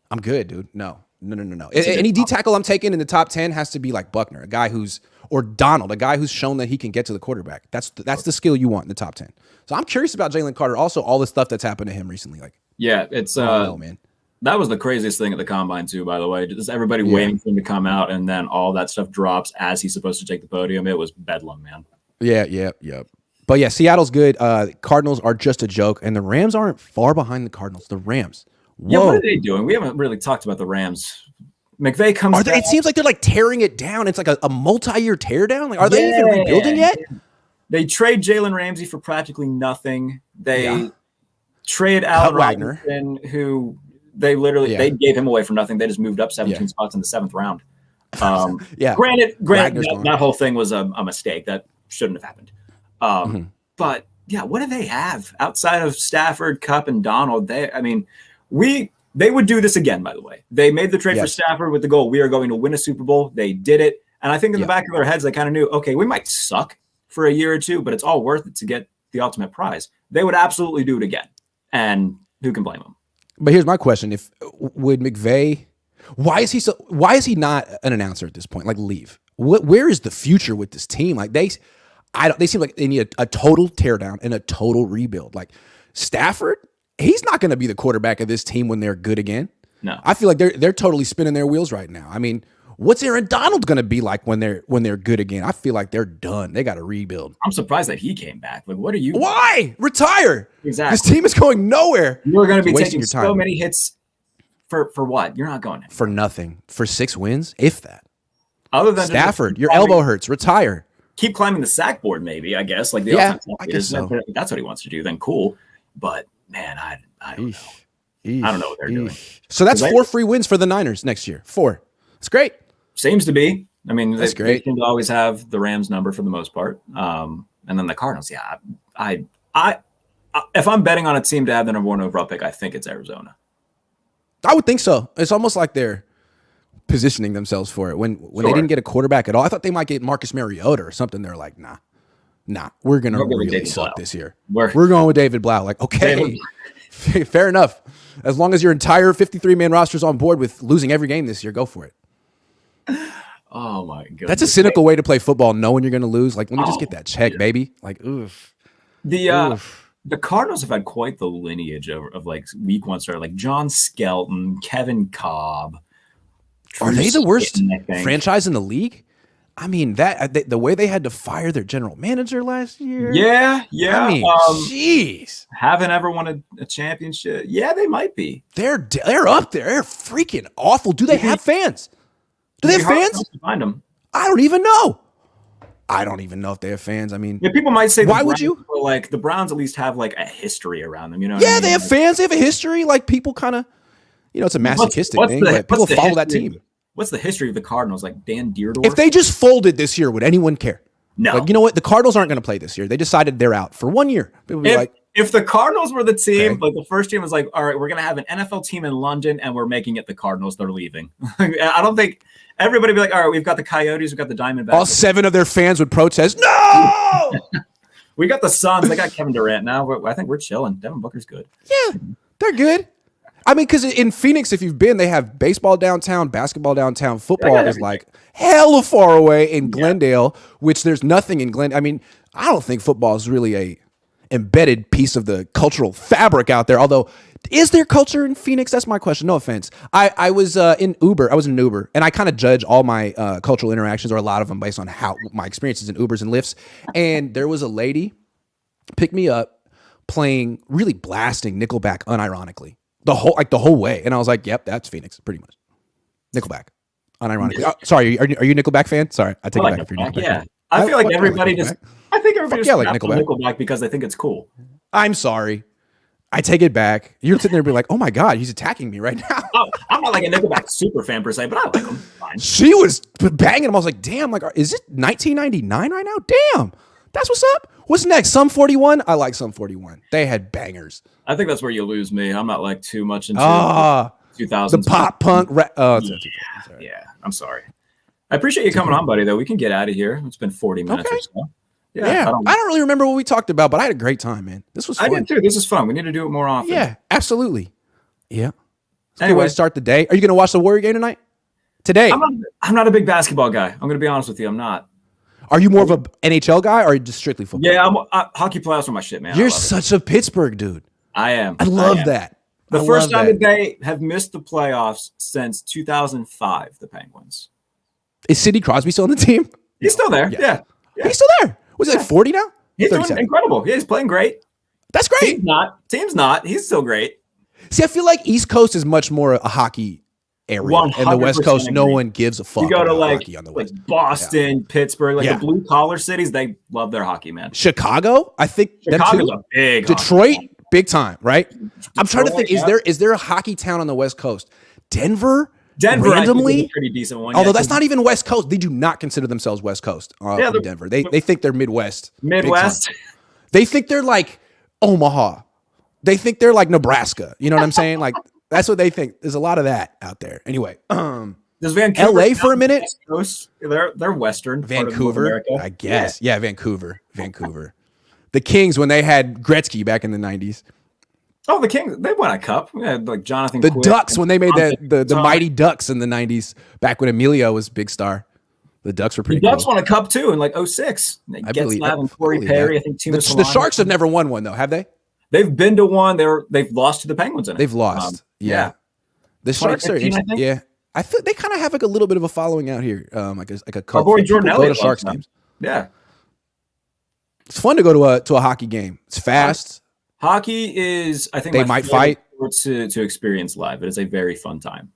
I'm good, dude. No. Any D tackle I'm taking in the top 10 has to be like Buckner, a guy or Donald, a guy who's shown that he can get to the quarterback. That's the skill you want in the top 10. So I'm curious about Jalen Carter. Also, all the stuff that's happened to him recently. Like,
yeah, it's man. That was the craziest thing at the combine too. By the way, just everybody waiting for him to come out, and then all that stuff drops as he's supposed to take the podium. It was bedlam, man. Yeah.
But yeah, Seattle's good. Cardinals are just a joke, and the Rams aren't far behind the Cardinals. The Rams. Whoa.
Yeah, what are they doing? We haven't really talked about the Rams. McVay comes
back. It seems like they're like tearing it down. It's like a multi-year teardown. Like, are they even rebuilding yet?
They trade Jalen Ramsey for practically nothing. They trade Allen
Wagner,
who they literally they gave him away for nothing. They just moved up 17 spots in the 7th round. Granted, that whole thing was a mistake. That shouldn't have happened. But yeah, what do they have outside of Stafford, Kupp, and Donald? They would do this again, by the way. They made the trade for Stafford with the goal, we are going to win a Super Bowl. They did it. And I think in the back of their heads, they kind of knew, okay, we might suck for a year or two, but it's all worth it to get the ultimate prize. They would absolutely do it again. And who can blame them? But
here's my question. Would McVay, why is he not an announcer at this point? Like, leave. Where is the future with this team? Like, they seem like they need a total teardown and a total rebuild. Like, Stafford, he's not going to be the quarterback of this team when they're good again.
No,
I feel like they're totally spinning their wheels right now. I mean, what's Aaron Donald going to be like when they're good again? I feel like they're done. They got to rebuild.
I'm surprised that he came back. Like, what are you?
Why retire?
Exactly.
This team is going nowhere.
You're going to be taking so many hits for what? You're not going anywhere.
For nothing. For 6 wins, if that.
Other than
Stafford, your elbow hurts. Retire.
Keep climbing the sack board, maybe. I guess. Like
I guess so.
If that's what he wants to do, then cool. But man, I don't know. I don't know what they're doing.
So that's 4 free wins for the Niners next year. 4. That's great.
Seems to be. I mean,
that's great.
They seem to always have the Rams number for the most part. And then the Cardinals. Yeah, I if I'm betting on a team to have the number 1 overall pick, I think it's Arizona.
I would think so. It's almost like they're positioning themselves for it. When they didn't get a quarterback at all, I thought they might get Marcus Mariota or something. They're like, nah, we're gonna really suck this year. We're going with David Blau. Like, okay, fair enough. As long as your entire 53-man roster is on board with losing every game this year, go for it.
Oh my god,
that's a cynical way to play football, knowing you're going to lose. Like, let me just get that check, baby. Like, oof.
The Cardinals have had quite the lineage of like week 1 starter, like John Skelton, Kevin Cobb.
Are they the worst franchise in the league? I mean, the way they had to fire their general manager last year.
Yeah.
I mean, jeez.
Haven't ever won a championship. Yeah, they might be.
They're up there. They're freaking awful. Do they have fans? Do they have fans?
To find them.
I don't even know. I don't even know if they have fans. I mean,
people might say,
why would you?
Like, the Browns at least have like a history around them. You know?
Yeah, they have fans. They have a history. Like, people kind of, it's a masochistic thing, but people follow that team.
What's the history of the Cardinals? Like Dan Deerdorf?
If they just folded this year, would anyone care?
No.
Like, you know what? The Cardinals aren't going to play this year. They decided they're out for 1 year. People would be like,
if the Cardinals were the team, like the first team was like, all right, we're going to have an NFL team in London and we're making it the Cardinals. They're leaving. I don't think everybody would be like, all right, we've got the Coyotes, we've got the Diamondbacks.
All 7 of their fans would protest. No!
We got the Suns. They got Kevin Durant now. I think we're chilling. Devin Booker's good.
Yeah, they're good. I mean, because in Phoenix, if you've been, they have baseball downtown, basketball downtown. Football is like hella far away in Glendale, which there's nothing in Glendale. I mean, I don't think football is really a embedded piece of the cultural fabric out there. Although, is there culture in Phoenix? That's my question. No offense. I was in Uber. I was in Uber, and I kind of judge all my cultural interactions, or a lot of them, based on how my experiences in Ubers and Lyfts. And there was a lady pick me up playing, really blasting Nickelback unironically. The whole way. And I was like, yep, that's Phoenix, pretty much. Nickelback. Unironically. Oh, sorry, are you a Nickelback fan? Sorry, I take it back if you're Nickelback.
Yeah. I feel like everybody just
like
Nickelback because they think it's cool.
I'm sorry. I take it back. You're sitting there being like, oh my God, he's attacking me right now.
Oh, I'm not like a Nickelback super fan per se, but I like them. Fine.
She was banging him. I was like, damn, like, is it 1999 right now? Damn. That's what's up. What's next? Sum 41? I like Sum 41. They had bangers.
I think that's where you lose me. I'm not like too much into 2000s.
The pop punk.
Yeah, I'm sorry. I appreciate you coming on, buddy, though. We can get out of here. It's been 40 minutes or so.
Yeah. I don't really remember what we talked about, but I had a great time, man. This was fun.
I did too. This is fun. We need to do it more often.
Yeah, absolutely. Yeah.
Anyway,
way to start the day. Are you going to watch the Warrior game tonight? Today?
I'm not a big basketball guy. I'm going to be honest with you. I'm not.
Are you more of a NHL guy or just strictly football?
Yeah, hockey playoffs are my shit, man.
You're such a Pittsburgh dude.
I am.
I love that.
The first time that they have missed the playoffs since 2005, the Penguins.
Is Sidney Crosby still on the team?
He's still there. Yeah.
He's still there. Was he like 40 now?
He's doing incredible. Yeah, he's playing great.
That's great.
Team's not. He's still great.
See, I feel like East Coast is much more a hockey area, and the West Coast, no one gives a fuck.
You go to
hockey on the West.
Boston, Pittsburgh, the blue collar cities, they love their hockey, man.
Chicago, I think
Chicago's a big
Detroit, big time, right? I'm trying to think, is there a hockey town on the West Coast? Denver, randomly,
a pretty decent one.
Although that's not even West Coast. They do not consider themselves West Coast in Denver. They think they're Midwest. They think they're like Omaha. They think they're like Nebraska. You know what I'm saying? Like, that's what they think. There's a lot of that out there. Anyway,
does Vancouver
LA for a minute?
They're Western.
Vancouver, I guess. Yeah, Vancouver. The Kings, when they had Gretzky back in the 90s.
Oh, the Kings, they won a cup. We had like Jonathan
The Ducks, when they made the Mighty Ducks in the 90s, back when Emilio was big star. The Ducks were pretty cool.
The Ducks won a cup too in like 06. Getzlav and Corey Perry. I think
the Sharks have never won one though, have they?
They've been to one. They've lost to the Penguins in it.
They've lost. Yeah. The Sharks are yeah. I think they kind of have like a little bit of a following out here. Like a cult.
Our boy Jordan Elliott
go to Sharks games.
Yeah.
It's fun to go to a hockey game. It's fast.
Hockey is, I think,
they might fight
to experience live. It is a very fun time.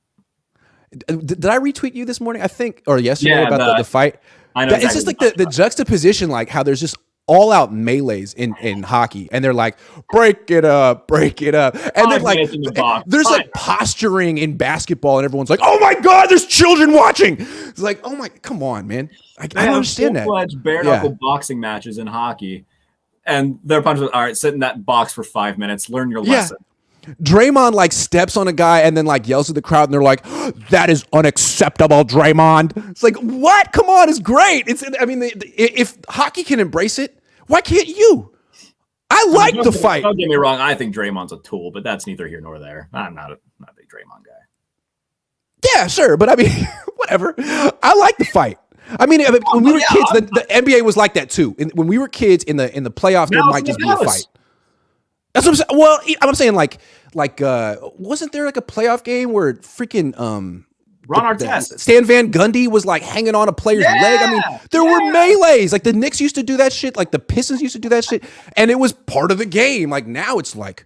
Did I retweet you this morning? I think, or yesterday about the fight.
I know.
It's just like the juxtaposition, like how there's just all out melees in hockey, and they're like break it up, and then like there's like posturing in basketball, and everyone's like, oh my God, there's children watching. It's like, oh my, come on, man. I don't understand that.
Full-fledged bare knuckle boxing matches in hockey, and they're punching. All right, sit in that box for 5 minutes, learn your lesson.
Draymond like steps on a guy and then like yells at the crowd, and they're like, that is unacceptable, Draymond. It's like, what? Come on, it's great. If hockey can embrace it, why can't you? I like the fight.
Don't get me wrong. I think Draymond's a tool, but that's neither here nor there. I'm not a big Draymond guy.
Yeah, sure. But I mean, whatever. I like the fight. I mean, when we were kids, the NBA was like that too. When we were kids in the playoffs, there might just be a fight. That's what I'm saying. Well, I'm saying like wasn't there like a playoff game where freaking
Ron Artest,
Stan Van Gundy was like hanging on a player's leg? I mean, there were melees. Like the Knicks used to do that shit. Like the Pistons used to do that shit, and it was part of the game. Like now, it's like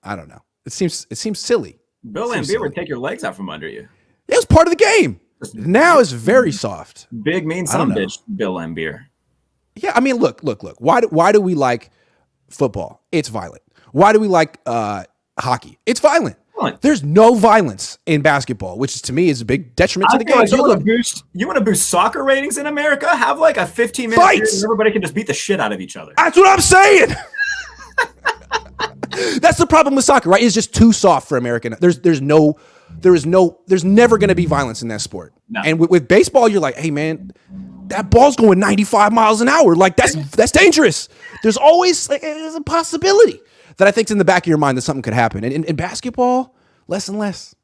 I don't know. It seems silly.
Bill Laimbeer would take your legs out from under you.
It was part of the game. Now it's very soft.
Big mean son bitch, Bill Laimbeer.
Yeah, I mean, look. Why do we like football? It's violent. Why do we like hockey? It's violent. There's no violence in basketball, which to me is a big detriment to the game.
Like you want to boost soccer ratings in America? Have like a 15-minute period and everybody can just beat the shit out of each other.
That's what I'm saying. That's the problem with soccer, right? It's just too soft for American. There's never going to be violence in that sport. No. And with baseball, you're like, hey man, that ball's going 95 miles an hour. Like that's dangerous. There's always there's a possibility that I think's in the back of your mind that something could happen. And in basketball, less and less,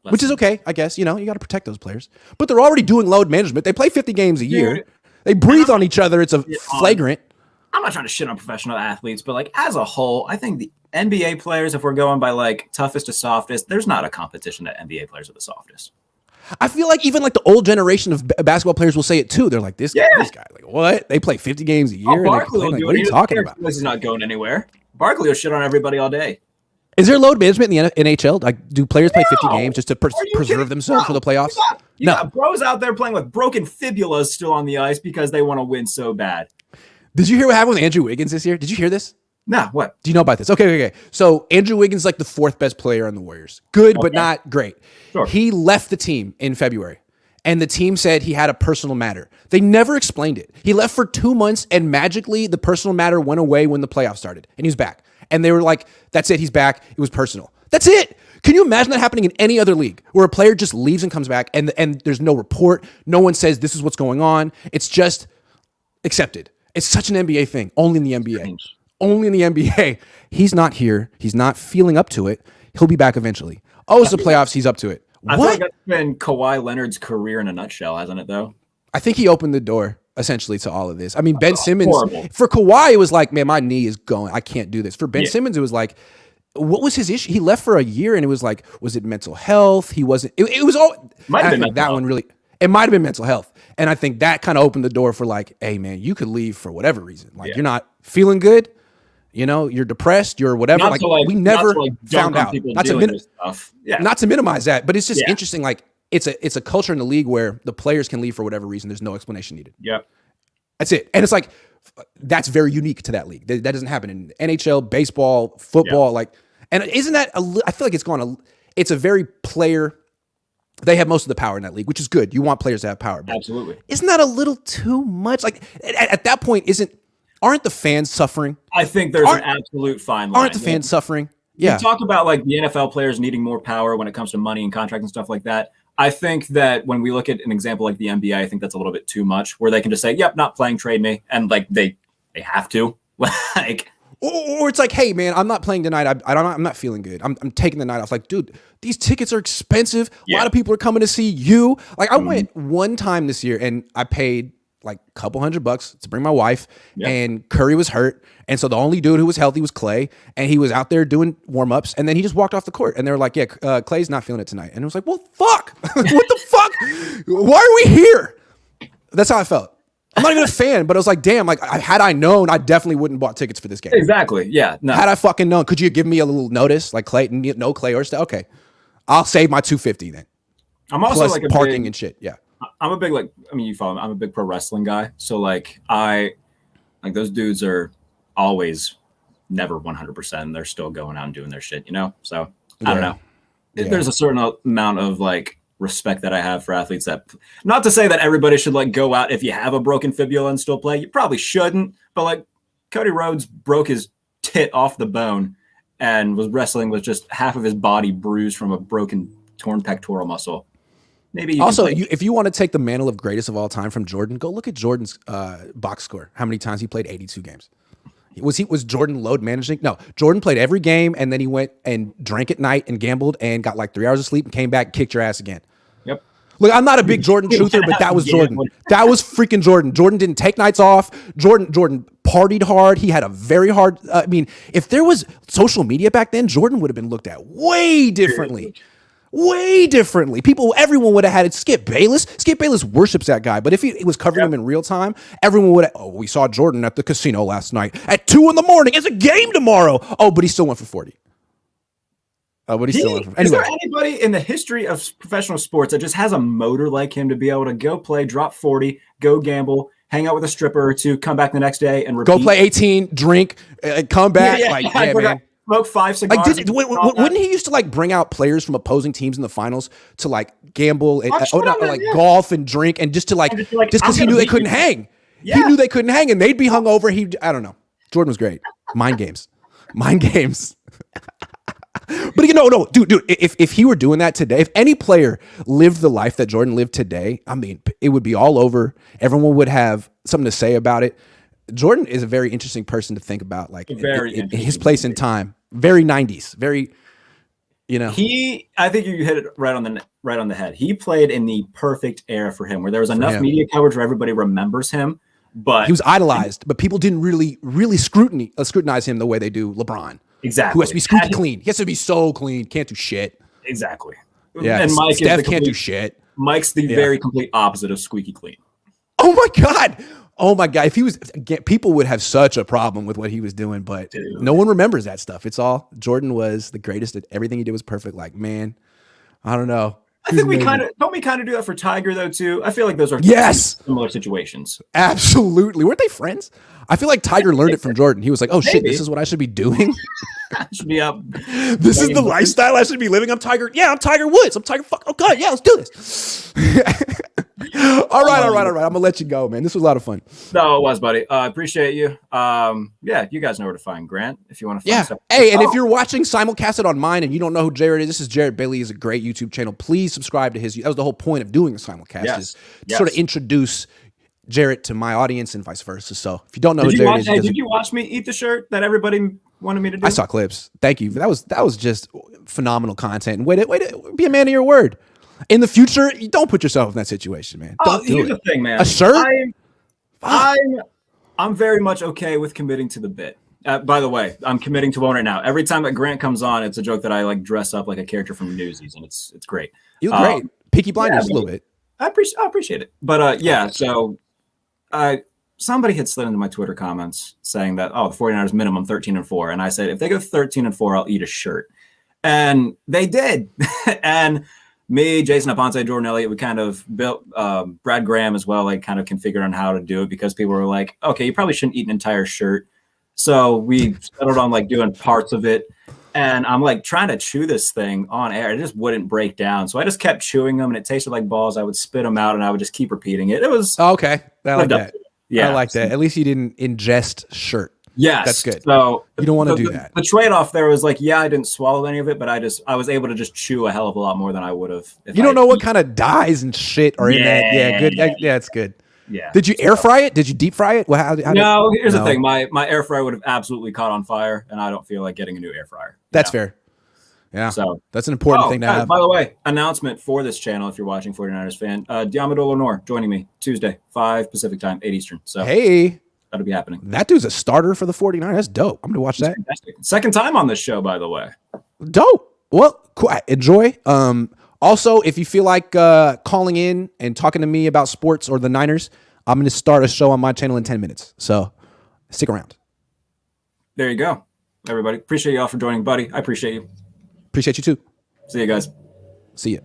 which is okay, I guess. You know, you got to protect those players. But they're already doing load management. They play 50 games a year. They breathe on each other. It's a flagrant.
I'm not trying to shit on professional athletes, but like as a whole, I think the NBA players, if we're going by like toughest to softest, there's not a competition that NBA players are the softest.
I feel like even like the old generation of basketball players will say it too. They're like, this guy, like what? They play 50 games a year.
Barkley will
like,
do
what are you talking about?
This is not going anywhere. Barkley will shit on everybody all day.
Is there load management in the NHL? Like, do players play 50 games just to preserve themselves for the playoffs?
You got bros out there playing with broken fibulas still on the ice because they want to win so bad.
Did you hear what happened with Andrew Wiggins this year? Did you hear this?
Nah, what?
Do you know about this? Okay. So Andrew Wiggins is like the fourth best player on the Warriors. Good, but not great.
Sure.
He left the team in February, and the team said he had a personal matter. They never explained it. He left for 2 months, and magically the personal matter went away when the playoffs started, and he was back. And they were like, that's it, he's back. It was personal. That's it. Can you imagine that happening in any other league where a player just leaves and comes back, and there's no report? No one says this is what's going on. It's just accepted. It's such an NBA thing. Only in the NBA.
Strange.
Only in the NBA. He's not here. He's not feeling up to it. He'll be back eventually. Oh, it's the playoffs. He's up to it.
I feel like that's been Kawhi Leonard's career in a nutshell, hasn't it, though?
I think he opened the door, essentially, to all of this. I mean, Ben Simmons,
horrible.
for Kawhi, it was like, man, my knee is going. I can't do this. For Ben Simmons, it was like, what was his issue? He left for a year, and it was like, was it mental health? He wasn't. It was all.
Might have been
I think that
mental
one
health.
really. It might have been mental health, and I think that kind of opened the door for like, hey, man, you could leave for whatever reason. Like you're not feeling good. You know, you're depressed. You're whatever.
Not
Like
to, like,
we never
not to, like,
found
dunk on
out.
people
Not to,
doing this stuff. Yeah.
not to minimize that, but it's just
Yeah.
interesting. Like it's a culture in the league where the players can leave for whatever reason. There's no explanation needed.
Yep.
That's it. And it's like, that's very unique to that league. That doesn't happen in NHL, baseball, football. Like, and isn't that, I feel like it's a very player, they have most of the power in that league, which is good. You want players to have power. But
Absolutely.
isn't that a little too much? Like at that point, aren't the fans suffering?
I think there's an absolute fine line.
Aren't the fans suffering? Yeah.
You talk about like the NFL players needing more power when it comes to money and contract and stuff like that. I think that when we look at an example like the NBA, I think that's a little bit too much, where they can just say, "Yep, not playing, trade me," and like they have to. Like,
or it's like, hey man, I'm not playing tonight. I'm not feeling good. I'm taking the night off. Like, dude, these tickets are expensive. A lot of people are coming to see you. Like, I went one time this year and I paid like a couple $100 to bring my wife, and Curry was hurt. And so the only dude who was healthy was Clay, and he was out there doing warm-ups, and then he just walked off the court, and they were like, yeah, Clay's not feeling it tonight. And it was like, well, fuck. What the fuck? Why are we here? That's how I felt. I'm not even a fan, but I was like, damn, like had I known, I definitely wouldn't have bought tickets for this game.
exactly. Yeah. No.
Had I fucking known, could you give me a little notice? Like Clay, no Clay or stuff? Okay. I'll save my $250 then.
I'm also
Plus
like a
parking
big,
and shit. Yeah.
I'm a big you follow me. I'm a big pro wrestling guy. So like those dudes are always never 100%. They're still going out and doing their shit, you know? So I don't know.
Yeah.
There's a certain amount of like respect that I have for athletes that, not to say that everybody should like go out if you have a broken fibula and still play. You probably shouldn't, but like Cody Rhodes broke his tit off the bone and was wrestling with just half of his body bruised from a torn pectoral muscle. Maybe you
also, if you want to take the mantle of greatest of all time from Jordan, go look at Jordan's box score. How many times he played 82 games? Was Jordan load managing? No, Jordan played every game, and then he went and drank at night and gambled and got like 3 hours of sleep and came back and kicked your ass again.
Yep.
Look, I'm not a big Jordan truther, but that was Jordan. That was freaking Jordan. Jordan didn't take nights off. Jordan partied hard. He had a very hard. I mean, if there was social media back then, Jordan would have been looked at way differently. Way differently. Everyone would have had it. Skip Bayless. Skip Bayless worships that guy. But if he was covering him in real time, everyone would have, we saw Jordan at the casino last night at 2 a.m. It's a game tomorrow. Oh, but he still went for 40. Oh, but he still went for 40.
Is
Anyway.
there anybody in the history of professional sports that just has a motor like him to be able to go play, drop 40, go gamble, hang out with a stripper or two, come back the next day and repeat?
Go play 18, drink, come back. Man.
Smoke 5 cigars.
Like, wouldn't he used to like bring out players from opposing teams in the finals to like gamble and golf and drink and just because he knew they couldn't hang. Yeah. He knew they couldn't hang and they'd be hungover. I don't know. Jordan was great. Mind games. But no, dude. If he were doing that today, if any player lived the life that Jordan lived today, I mean, it would be all over. Everyone would have something to say about it. Jordan is a very interesting person to think about, like in his place in time. Very 90s, very,
I think you hit it right on the head. He played in the perfect era for him, where there was enough media coverage where everybody remembers him, but
he was idolized, but people didn't really scrutinize him the way they do LeBron.
Exactly.
Who has to be squeaky clean. He has to be so clean, can't do shit.
Exactly.
Yeah,
and
Steph can't do shit.
Mike's the very complete opposite of squeaky clean.
Oh my God. If he was, people would have such a problem with what he was doing, but no one remembers that stuff. It's all Jordan was the greatest at everything he did was perfect. Like, man, I don't know.
I think we kind of do that for Tiger though too. I feel like those are similar situations.
Absolutely. Weren't they friends? I feel like Tiger learned it from Jordan. He was like, "Oh shit, this is what I should be doing.
Should be up.
This is the lifestyle I should be living. I'm Tiger. Yeah, I'm Tiger Woods. I'm Tiger. Fuck. Okay, yeah, let's do this." All right. I'm gonna let you go, man. This was a lot of fun.
No, it was, buddy. I appreciate you. Yeah, you guys know where to find Grant if you want to find stuff.
Hey, and if you're watching simulcasted on mine and you don't know who Jarrett is, this is Jarrett Bailey. Is a great YouTube channel. Please subscribe to his. That was the whole point of doing a simulcast, is to sort of introduce Jarrett to my audience and vice versa. So if you don't know who Jarrett is,
did you watch me eat the shirt that everybody wanted me to do?
I saw clips. Thank you. That was just phenomenal content. And way to be a man of your word. In the future, you don't put yourself in that situation, man. Don't do
here's
it.
The thing, man.
A shirt?
I'm very much okay with committing to the bit. By the way, I'm committing to one right now. Every time that Grant comes on, it's a joke that I like dress up like a character from Newsies, and it's great.
You look great. Peaky Blinders a little bit.
I appreciate it. But so somebody had slid into my Twitter comments saying that, the 49ers minimum 13-4. And I said, if they go 13-4, I'll eat a shirt. And they did. And me, Jason Aponte, Jordan Elliott, we kind of built Brad Graham as well, like kind of configured on how to do it, because people were like, okay, you probably shouldn't eat an entire shirt. So we settled on like doing parts of it. And I'm like trying to chew this thing on air. It just wouldn't break down. So I just kept chewing them, and it tasted like balls. I would spit them out, and I would just keep repeating it. It was
okay. I like that.
Yeah,
I like that. At least you didn't ingest shirt.
Yes,
that's good.
So
you don't want to do that.
The trade-off there was like, I didn't swallow any of it, but I was able to just chew a hell of a lot more than I would have.
You don't know what kind of dyes and shit are in that. Yeah, good. Yeah, it's good.
Yeah.
Did you air fry it? Did you deep fry it? Well,
here's the thing. My air fryer would have absolutely caught on fire, and I don't feel like getting a new air fryer.
That's fair. Yeah. So that's an important thing to have.
By the way, announcement for this channel, if you're watching 49ers fan, Diamond Lenore joining me Tuesday, 5 Pacific time, 8 Eastern. So
hey,
that'll be happening.
That dude's a starter for the 49ers. That's dope. I'm gonna watch that.
Fantastic. Second time on this show, by the way.
Dope. Well, cool. Enjoy. Also, if you feel like calling in and talking to me about sports or the Niners, I'm gonna start a show on my channel in 10 minutes. So stick around.
There you go, everybody. Appreciate you all for joining, buddy. I appreciate you.
Appreciate you too.
See you guys.
See ya.